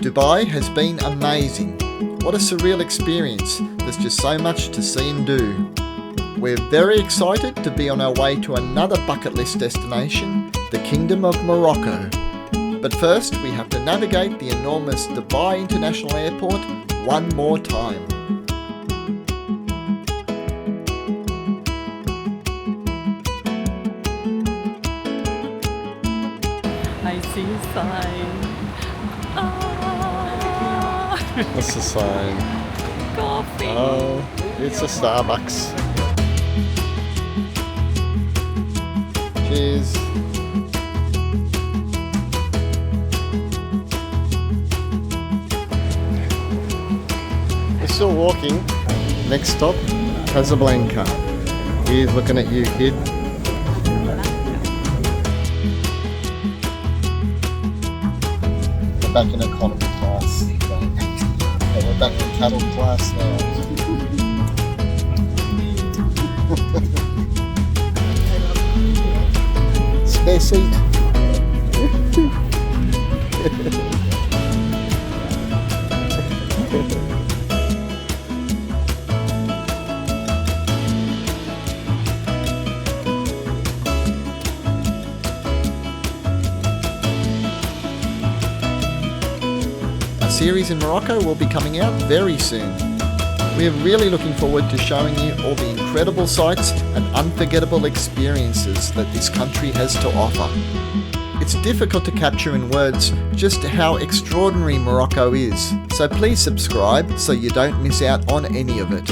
Dubai has been amazing. What a surreal experience. There's just so much to see and do. We're very excited to be on our way to another bucket list destination, the Kingdom of Morocco. But first, we have to navigate the enormous Dubai International Airport one more time. I see a sign. What's the sign? Coffee. Oh, it's a Starbucks. Cheers. We're still walking. Next stop, Casablanca. He's looking at you, kid. We're back in economy class. We're back in cattle class now. Spare seat. A series in Morocco will be coming out very soon. We are really looking forward to showing you all the incredible sights and unforgettable experiences that this country has to offer. It's difficult to capture in words just how extraordinary Morocco is, so please subscribe so you don't miss out on any of it.